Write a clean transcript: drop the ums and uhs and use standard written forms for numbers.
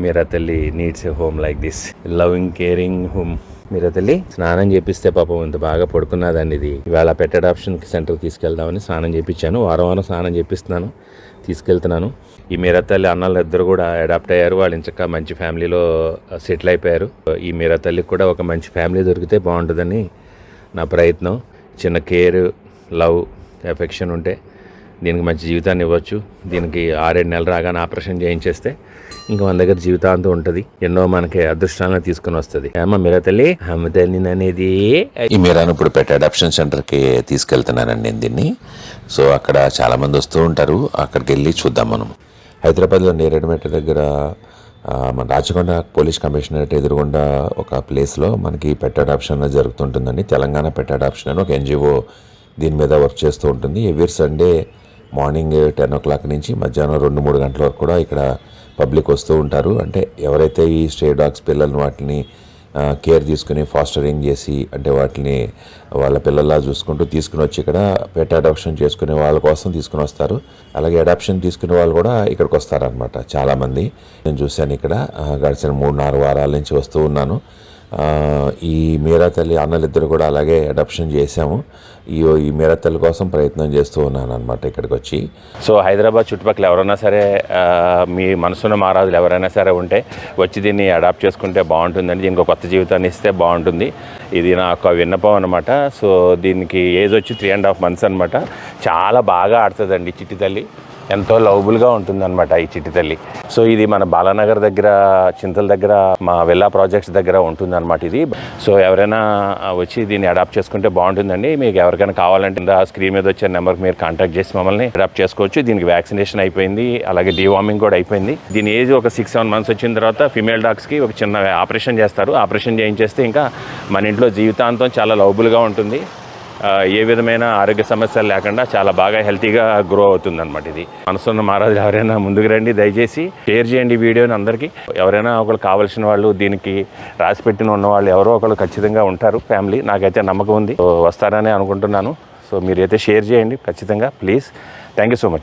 మీరా తల్లి needs a home like this, loving caring home. Meera తల్లి స్నానం చేపిస్తే పాపం ఇంత బాగా పడుకున్నదండి. ఇది ఇవాళ పెట్ అడాప్షన్ సెంటర్కి తీసుకెళ్దామని స్నానం చేయించాను. వారం స్నానం చేపిస్తున్నాను, తీసుకెళ్తున్నాను. ఈ మీరా తల్లి అన్నలు ఇద్దరు కూడా అడాప్ట్ అయ్యారు. వాళ్ళు ఇంచక్క మంచి ఫ్యామిలీలో సెటిల్ అయిపోయారు. ఈ మీరా తల్లికి కూడా ఒక మంచి ఫ్యామిలీ దొరికితే బాగుంటుందని నా ప్రయత్నం. చిన్న కేర్, లవ్, ఎఫెక్షన్ ఉంటే దీనికి మంచి జీవితాన్ని ఇవ్వచ్చు. దీనికి 6-7 నెలలు రాగానే ఆపరేషన్ చేయించేస్తే ఇంకా మన దగ్గర జీవితాంతం ఉంటుంది. ఎన్నో మనకి అదృష్టాలను తీసుకుని వస్తుంది. అమ్మ మీరా తల్లి, అమ్మ తల్లి అనేది. ఈ మీరాను ఇప్పుడు పెట్ అడాప్షన్ సెంటర్కి తీసుకెళ్తున్నానండి నేను దీన్ని. సో అక్కడ చాలామంది వస్తూ ఉంటారు, అక్కడికి వెళ్ళి చూద్దాం మనం. హైదరాబాద్లో నేరేడుమెట్ట దగ్గర మన రాచకొండ పోలీస్ కమిషనరేట్ ఎదురుగుండా ఒక ప్లేస్లో మనకి పెట్ అడాప్షన్ జరుగుతుంటుందండి. తెలంగాణ పెట్ అడాప్షన్ అని ఒక NGO దీని మీద వర్క్ చేస్తూ ఉంటుంది. ఎవ్రీ సండే మార్నింగ్ 10 o'clock నుంచి మధ్యాహ్నం 2-3 గంటల వరకు కూడా ఇక్కడ పబ్లిక్ వస్తూ ఉంటారు. అంటే ఎవరైతే ఈ స్ట్రే డాగ్స్ పిల్లల్ని వాటిని కేర్ తీసుకుని ఫాస్టరింగ్ చేసి, అంటే వాటిని వాళ్ళ పిల్లల్లా చూసుకుంటూ తీసుకుని వచ్చి ఇక్కడ పెట్ అడాప్షన్ చేసుకునే వాళ్ళ కోసం తీసుకుని వస్తారు. అలాగే అడాప్షన్ తీసుకునే వాళ్ళు కూడా ఇక్కడికి వస్తారనమాట చాలామంది. నేను చూశాను ఇక్కడ గడిచిన 3-4 వారాల నుంచి వస్తూ ఉన్నాను. ఈ మీరా తల్లి అన్నలిద్దరు కూడా అలాగే అడాప్షన్ చేశాము. ఈ మీరా తల్లి కోసం ప్రయత్నం చేస్తూ ఉన్నాను అనమాట ఇక్కడికి వచ్చి. సో హైదరాబాద్ చుట్టుపక్కల ఎవరైనా సరే మీ మనసున్న మహారాజులు ఎవరైనా సరే ఉంటే వచ్చి దీన్ని అడాప్ట్ చేసుకుంటే బాగుంటుందండి. దీనికి కొత్త జీవితాన్ని ఇస్తే బాగుంటుంది. ఇది నా ఒక విన్నపం అనమాట. సో దీనికి ఏజ్ వచ్చి 3.5 months అనమాట. చాలా బాగా ఆడుతుందండి చిట్టి తల్లి. ఎంతో లవబుల్గా ఉంటుందన్నమాట ఈ చిట్టి తల్లి. సో ఇది మన బాలానగర్ దగ్గర, చింతల దగ్గర, మా వెల్లా ప్రాజెక్ట్స్ దగ్గర ఉంటుందన్నమాట ఇది. సో ఎవరైనా వచ్చి దీన్ని అడాప్ట్ చేసుకుంటే బాగుంటుందండి. మీకు ఎవరికైనా కావాలంటే స్క్రీన్ మీద వచ్చే నెంబర్కి మీరు కాంటాక్ట్ చేసి మమ్మల్ని అడాప్ట్ చేసుకోవచ్చు. దీనికి వ్యాక్సినేషన్ అయిపోయింది, అలాగే డీవార్మింగ్ కూడా అయిపోయింది. దీని ఏజ్ ఒక 6-7 months వచ్చిన తర్వాత ఫీమేల్ డాగ్స్కి ఒక చిన్న ఆపరేషన్ చేస్తారు. ఆపరేషన్ చేయించేస్తే ఇంకా మన ఇంట్లో జీవితాంతం చాలా లవబుల్గా ఉంటుంది. ఏ విధమైన ఆరోగ్య సమస్యలు లేకుండా చాలా బాగా హెల్తీగా గ్రో అవుతుంది అనమాట. ఇది మనసున్న మహారాజులు ఎవరైనా ముందుకు రండి, దయచేసి షేర్ చేయండి వీడియోని అందరికీ. ఎవరైనా ఒకరు కావాల్సిన వాళ్ళు, దీనికి రాసిపెట్టిన ఉన్న వాళ్ళు ఎవరో ఒకరు ఖచ్చితంగా ఉంటారు ఫ్యామిలీ. నాకైతే నమ్మకం ఉంది, వస్తారని అనుకుంటున్నాను. సో మీరైతే షేర్ చేయండి ఖచ్చితంగా, please. Thank you so much.